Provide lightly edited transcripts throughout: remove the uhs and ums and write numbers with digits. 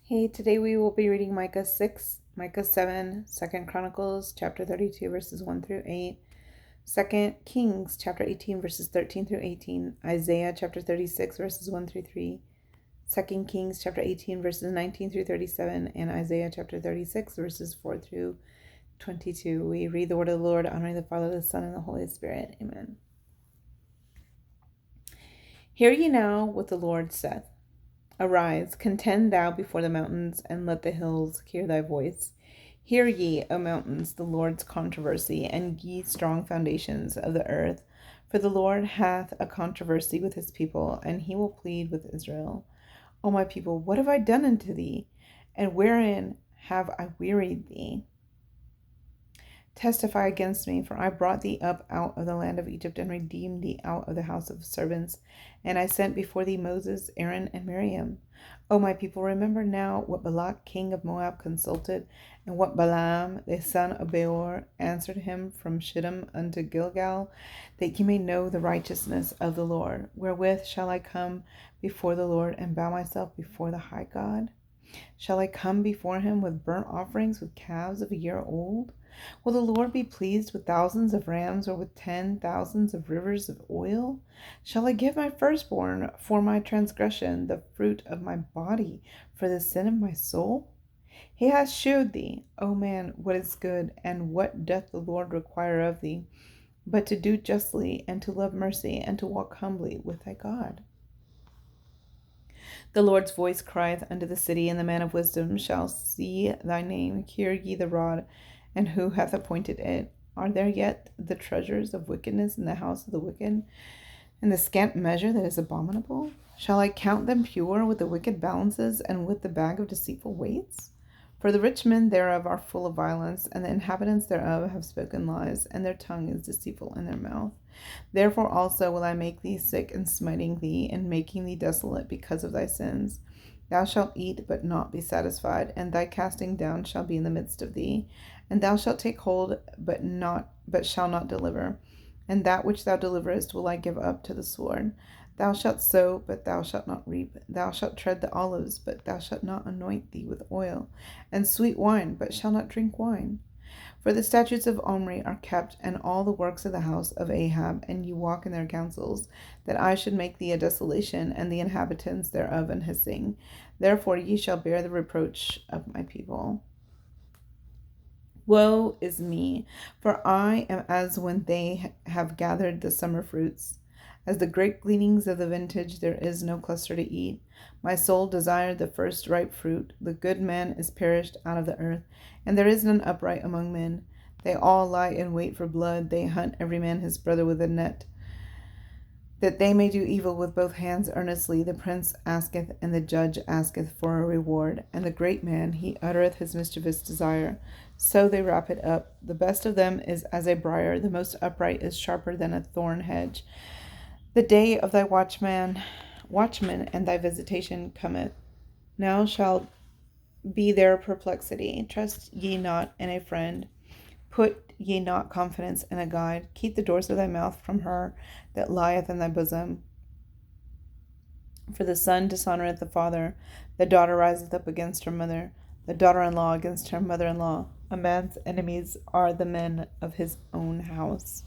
Hey, today we will be reading Micah 6, Micah 7, 2nd Chronicles chapter 32 verses 1 through 8, 2nd Kings chapter 18 verses 13 through 18, Isaiah chapter 36 verses 1 through 3, 2nd Kings chapter 18 verses 19 through 37, and Isaiah chapter 36 verses 4 through 22. We read the word of the Lord, honoring the Father, the Son, and the Holy Spirit. Amen. Hear ye now what the Lord saith. Arise, contend thou before the mountains, and let the hills hear thy voice. Hear ye, O mountains, the Lord's controversy, and ye strong foundations of the earth. For the Lord hath a controversy with his people, and he will plead with Israel. O my people, what have I done unto thee? And wherein have I wearied thee? Testify against me, for I brought thee up out of the land of Egypt, and redeemed thee out of the house of servants. And I sent before thee Moses, Aaron, and Miriam. O my people, remember now what Balak king of Moab consulted, and what Balaam the son of Beor answered him from Shittim unto Gilgal, that ye may know the righteousness of the Lord. Wherewith shall I come before the Lord, and bow myself before the high God? Shall I come before him with burnt offerings, with calves of a year old? Will the Lord be pleased with thousands of rams, or with 10,000s of rivers of oil? Shall I give my firstborn for my transgression, the fruit of my body for the sin of my soul? He hath shewed thee, O man, what is good, and what doth the Lord require of thee, but to do justly, and to love mercy, and to walk humbly with thy God. The Lord's voice crieth unto the city, and the man of wisdom shall see thy name. Hear ye the rod, and who hath appointed it? Are there yet the treasures of wickedness in the house of the wicked, and the scant measure that is abominable? Shall I count them pure with the wicked balances, and with the bag of deceitful weights? For the rich men thereof are full of violence, and the inhabitants thereof have spoken lies, and their tongue is deceitful in their mouth. Therefore also will I make thee sick in smiting thee, and making thee desolate because of thy sins. Thou shalt eat, but not be satisfied, and thy casting down shall be in the midst of thee. And thou shalt take hold, but shall not deliver. And that which thou deliverest will I give up to the sword. Thou shalt sow, but thou shalt not reap. Thou shalt tread the olives, but thou shalt not anoint thee with oil, and sweet wine, but shalt not drink wine. For the statutes of Omri are kept, and all the works of the house of Ahab, and ye walk in their counsels, that I should make thee a desolation, and the inhabitants thereof an hissing. Therefore ye shall bear the reproach of my people. Woe is me, for I am as when they have gathered the summer fruits. As the great gleanings of the vintage, there is no cluster to eat. My soul desired the first ripe fruit. The good man is perished out of the earth, and there is none upright among men. They all lie in wait for blood. They hunt every man his brother with a net, that they may do evil with both hands earnestly. The prince asketh, and the judge asketh for a reward, and the great man, he uttereth his mischievous desire. So they wrap it up. The best of them is as a briar, the most upright is sharper than a thorn hedge. The day of thy watchman and thy visitation cometh. Now shall be their perplexity. Trust ye not in a friend. Put ye not confidence in a guide. Keep the doors of thy mouth from her that lieth in thy bosom. For the son dishonoureth the father, the daughter riseth up against her mother, the daughter-in-law against her mother-in-law. A man's enemies are the men of his own house.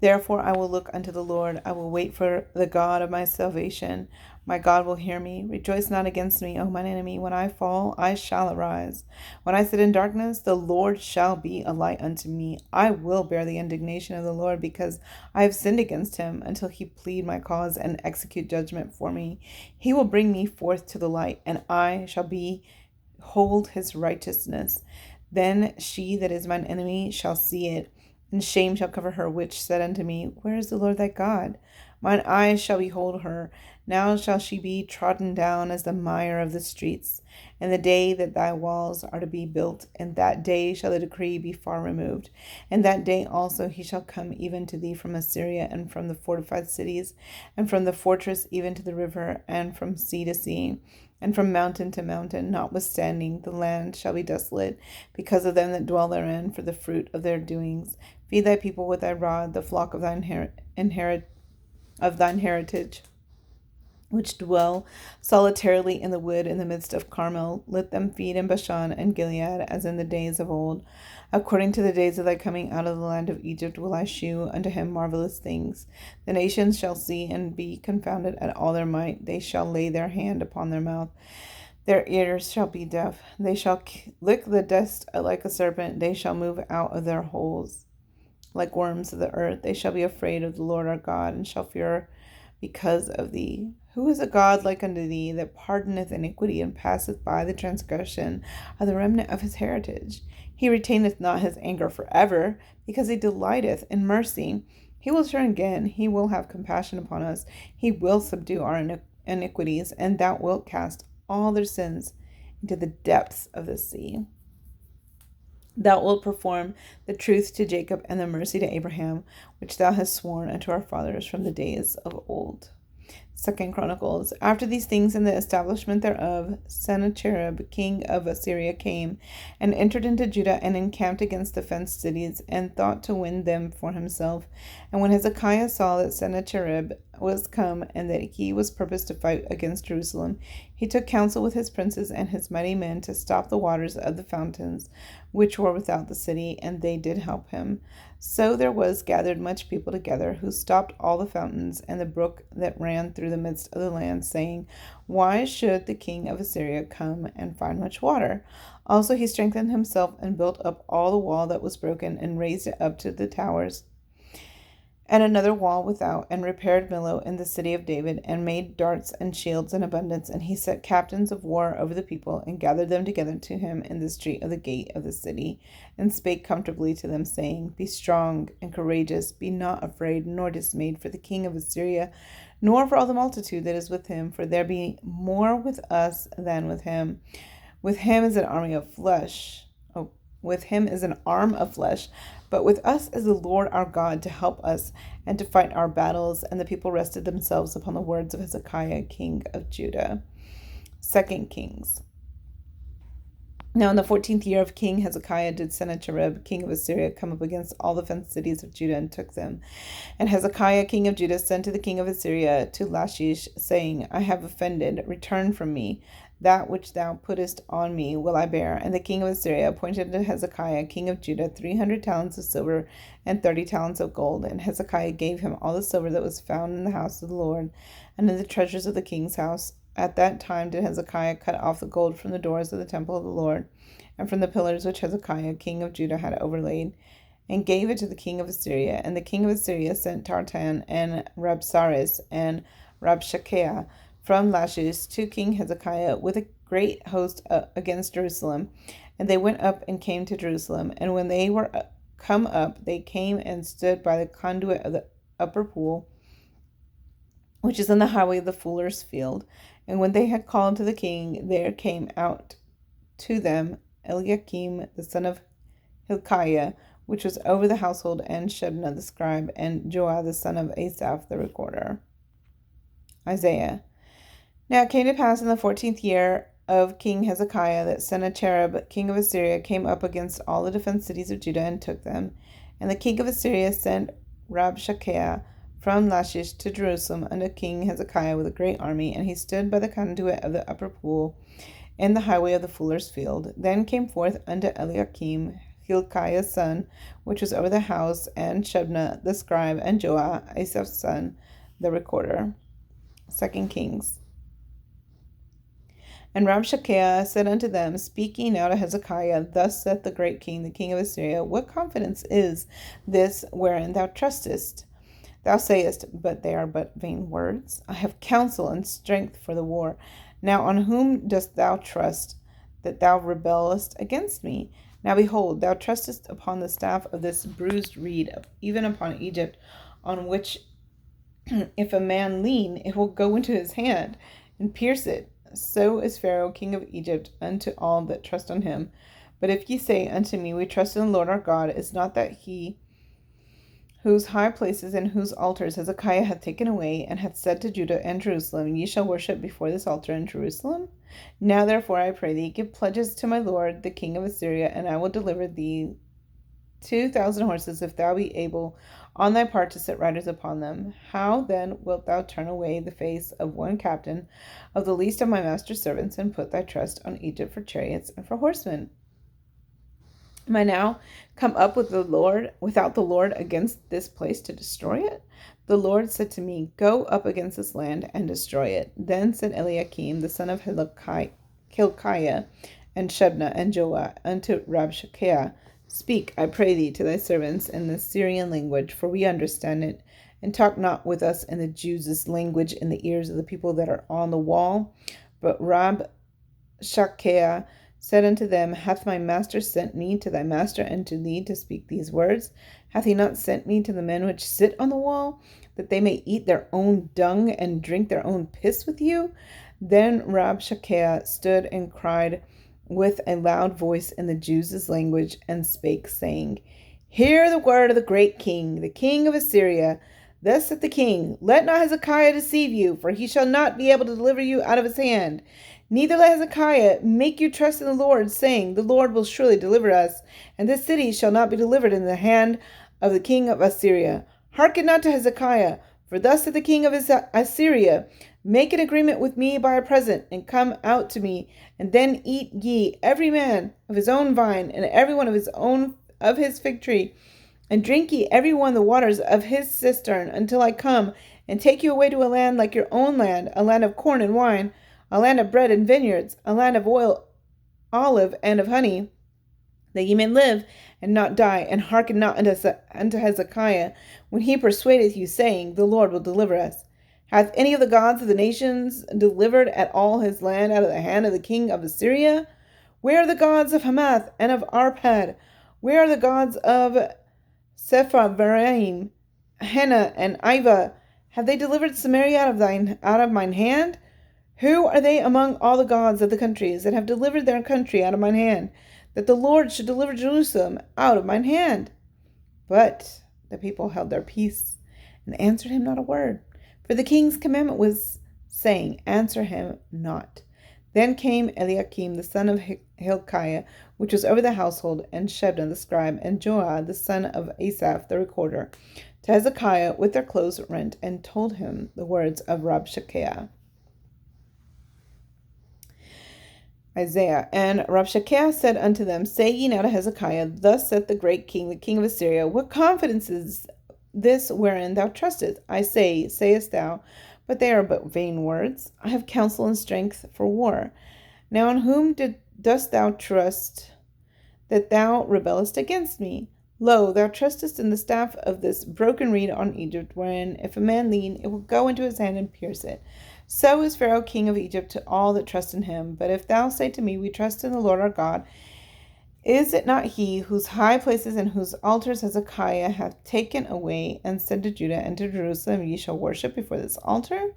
Therefore I will look unto the Lord. I will wait for the God of my salvation. My God will hear me. Rejoice not against me, O mine enemy. When I fall, I shall arise. When I sit in darkness, the Lord shall be a light unto me. I will bear the indignation of the Lord, because I have sinned against him, until he plead my cause and execute judgment for me. He will bring me forth to the light, and I shall behold his righteousness. Then she that is mine enemy shall see it, and shame shall cover her which said unto me, Where is the Lord thy God? Mine eyes shall behold her. Now shall she be trodden down as the mire of the streets. In the day that thy walls are to be built, in that day shall the decree be far removed. In that day also he shall come even to thee from Assyria, and from the fortified cities, and from the fortress even to the river, and from sea to sea, and from mountain to mountain. Notwithstanding, the land shall be desolate, because of them that dwell therein, for the fruit of their doings. Feed thy people with thy rod, the flock of thine heritage. which dwell solitarily in the wood in the midst of Carmel. Let them feed in Bashan and Gilead as in the days of old. According to the days of thy coming out of the land of Egypt will I shew unto him marvelous things. The nations shall see and be confounded at all their might. They shall lay their hand upon their mouth. Their ears shall be deaf. They shall lick the dust like a serpent. They shall move out of their holes like worms of the earth. They shall be afraid of the Lord our God, and shall fear because of thee. Who is a God like unto thee, that pardoneth iniquity, and passeth by the transgression of the remnant of his heritage? He retaineth not his anger forever, because he delighteth in mercy. He will turn again, he will have compassion upon us. He will subdue our iniquities, and thou wilt cast all their sins into the depths of the sea. Thou wilt perform the truth to Jacob and the mercy to Abraham, which thou hast sworn unto our fathers from the days of old. Second Chronicles. After these things and the establishment thereof, Sennacherib, king of Assyria, came and entered into Judah and encamped against the fenced cities and thought to win them for himself. And when Hezekiah saw that Sennacherib was come and that he was purposed to fight against Jerusalem, he took counsel with his princes and his mighty men to stop the waters of the fountains which were without the city, and they did help him. So there was gathered much people together, who stopped all the fountains and the brook that ran through the midst of the land, saying, Why should the king of Assyria come and find much water? Also he strengthened himself and built up all the wall that was broken, and raised it up to the towers, and another wall without, and repaired Millo in the city of David, and made darts and shields in abundance. And he set captains of war over the people, and gathered them together to him in the street of the gate of the city, and spake comfortably to them, saying, Be strong and courageous, be not afraid nor dismayed for the king of Assyria, nor for all the multitude that is with him, for there be more with us than with him. With him is an army of flesh. With him is an arm of flesh, but with us is the Lord our God to help us and to fight our battles. And the people rested themselves upon the words of Hezekiah, king of Judah. 2 Kings. Now in the 14th year of King Hezekiah did Sennacherib, king of Assyria, come up against all the fenced cities of Judah and took them. And Hezekiah, king of Judah, sent to the king of Assyria to Lachish, saying, I have offended, return from me. That which thou puttest on me will I bear. And the king of Assyria appointed to Hezekiah, king of Judah, 300 talents of silver and 30 talents of gold. And Hezekiah gave him all the silver that was found in the house of the Lord and in the treasures of the king's house. At that time did Hezekiah cut off the gold from the doors of the temple of the Lord, and from the pillars which Hezekiah, king of Judah, had overlaid, and gave it to the king of Assyria. And the king of Assyria sent Tartan and Rabsaris and Rabshakeh from Lachish to King Hezekiah with a great host against Jerusalem. And they went up and came to Jerusalem. And when they were come up, they came and stood by the conduit of the upper pool, which is in the highway of the fuller's field. And when they had called to the king, there came out to them Eliakim the son of Hilkiah, which was over the household, and Shebna the scribe, and Joah the son of Asaph the recorder. Isaiah. Now it came to pass in the 14th year of King Hezekiah that Sennacherib, king of Assyria, came up against all the defenced cities of Judah and took them. And the king of Assyria sent Rabshakeh from Lachish to Jerusalem unto King Hezekiah with a great army, and he stood by the conduit of the upper pool in the highway of the fuller's field. Then came forth unto Eliakim, Hilkiah's son, which was over the house, and Shebna the scribe, and Joah, Asaph's son, the recorder. 2 Kings. And Rabshakeh said unto them, Speak ye now to Hezekiah, Thus saith the great king, the king of Assyria, What confidence is this wherein thou trustest? Thou sayest, But they are but vain words. I have counsel and strength for the war. Now on whom dost thou trust, that thou rebellest against me? Now behold, thou trustest upon the staff of this bruised reed, even upon Egypt, on which if a man lean, it will go into his hand, and pierce it. So is Pharaoh king of Egypt unto all that trust on him. But if ye say unto me, We trust in the Lord our God, is not that he whose high places and whose altars Hezekiah hath taken away, and hath said to Judah and Jerusalem, Ye shall worship before this altar in Jerusalem? Now therefore I pray thee, give pledges to my lord the king of Assyria, and I will deliver thee 2,000 horses, if thou be able on thy part to set riders upon them. How then wilt thou turn away the face of one captain of the least of my master's servants, and put thy trust on Egypt for chariots and for horsemen? Am I now come up with the Lord without the Lord against this place to destroy it? The Lord said to me, Go up against this land and destroy it. Then said Eliakim, the son of Hilkiah, and Shebna, and Joah, unto Rabshakeh, Speak, I pray thee, to thy servants in the Syrian language, for we understand it, and talk not with us in the Jews' language in the ears of the people that are on the wall. But Rabshakeh said unto them, Hath my master sent me to thy master and to thee to speak these words? Hath he not sent me to the men which sit on the wall, that they may eat their own dung and drink their own piss with you? Then Rabshakeh stood and cried with a loud voice in the Jews' language, and spake, saying, Hear the word of the great king, the king of Assyria. Thus saith the king, Let not Hezekiah deceive you, for he shall not be able to deliver you out of his hand. Neither let Hezekiah make you trust in the Lord, saying, The Lord will surely deliver us, and this city shall not be delivered in the hand of the king of Assyria. Hearken not to Hezekiah, for thus saith the king of Assyria, Make an agreement with me by a present, and come out to me, and then eat ye every man of his own vine, and every one of his fig tree, and drink ye every one the waters of his cistern, until I come and take you away to a land like your own land, a land of corn and wine, a land of bread and vineyards, a land of olive, and of honey, that ye may live and not die, and hearken not unto Hezekiah, when he persuadeth you, saying, The Lord will deliver us. Hath any of the gods of the nations delivered at all his land out of the hand of the king of Assyria? Where are the gods of Hamath and of Arpad? Where are the gods of Sepharvaim, Hena, and Iva? Have they delivered Samaria out of mine hand? Who are they among all the gods of the countries that have delivered their country out of mine hand, that the Lord should deliver Jerusalem out of mine hand? But the people held their peace, and answered him not a word. For the king's commandment was, saying, Answer him not. Then came Eliakim the son of Hilkiah, which was over the household, and Shebna the scribe, and Joah the son of Asaph the recorder, to Hezekiah with their clothes rent, and told him the words of Rabshakeh. Isaiah. And Rabshakeh said unto them, Say ye now to Hezekiah, Thus saith the great king, the king of Assyria, What confidence is this wherein thou trustest? I say, sayest thou, but they are but vain words. I have counsel and strength for war. Now in whom dost thou trust, that thou rebellest against me? Lo, thou trustest in the staff of this broken reed on Egypt, wherein if a man lean, it will go into his hand and pierce it. So is Pharaoh king of Egypt to all that trust in him. But if thou say to me, We trust in the Lord our God, is it not he whose high places and whose altars Hezekiah hath taken away, and said to Judah and to Jerusalem, Ye shall worship before this altar?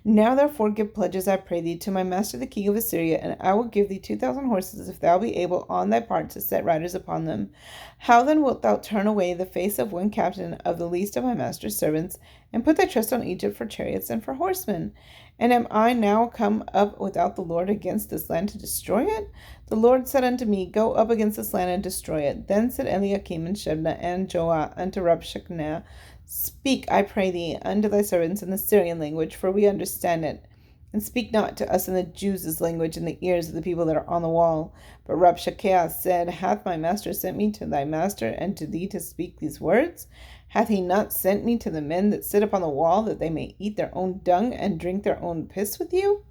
Now therefore give pledges, I pray thee, to my master the king of Assyria, and I will give thee 2,000 horses, if thou be able on thy part to set riders upon them. How then wilt thou turn away the face of one captain of the least of my master's servants, and put thy trust on Egypt for chariots and for horsemen? And am I now come up without the Lord against this land to destroy it? The Lord said unto me, Go up against this land and destroy it. Then said Eliakim and Shebna and Joah unto Rabshakeh, Speak, I pray thee, unto thy servants in the Syrian language, for we understand it. And speak not to us in the Jews' language in the ears of the people that are on the wall. But Rabshakeh said, Hath my master sent me to thy master and to thee to speak these words? Hath he not sent me to the men that sit upon the wall, that they may eat their own dung and drink their own piss with you?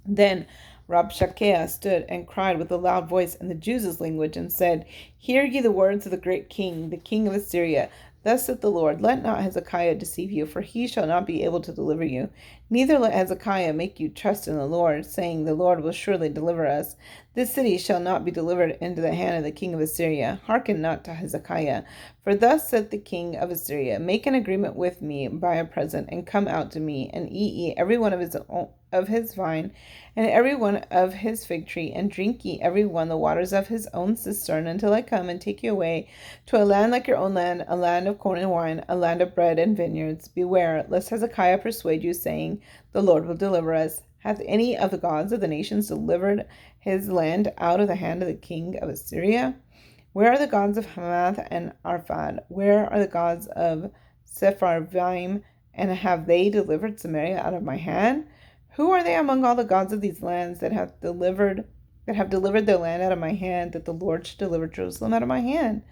Then Rabshakeh stood and cried with a loud voice in the Jews' language, and said, Hear ye the words of the great king, the king of Assyria. Thus saith the Lord, Let not Hezekiah deceive you, for he shall not be able to deliver you. Neither let Hezekiah make you trust in the Lord, saying, The Lord will surely deliver us. This city shall not be delivered into the hand of the king of Assyria. Hearken not to Hezekiah. For thus saith the king of Assyria, Make an agreement with me by a present, and come out to me, and eat ye every one of his vine, and every one of his fig tree, and drink ye every one the waters of his own cistern, until I come and take you away to a land like your own land, a land of corn and wine, a land of bread and vineyards. Beware, lest Hezekiah persuade you, saying, The Lord will deliver us. Hath any of the gods of the nations delivered his land out of the hand of the king of Assyria? Where are the gods of Hamath and Arphad? Where are the gods of Sepharvaim? And have they delivered Samaria out of my hand? Who are they among all the gods of these lands that have delivered their land out of my hand, that the Lord should deliver Jerusalem out of my hand?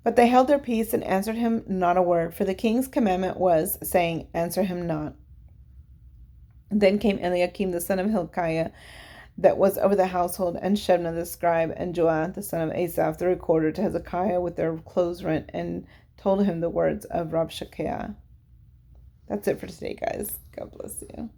But they held their peace and answered him not a word, for the king's commandment was, saying, Answer him not. Then came Eliakim the son of Hilkiah, that was over the household, and Shebna the scribe, and Joah the son of Asaph the recorder, to Hezekiah with their clothes rent, and told him the words of Rabshakeh. That's it for today, guys. God bless you.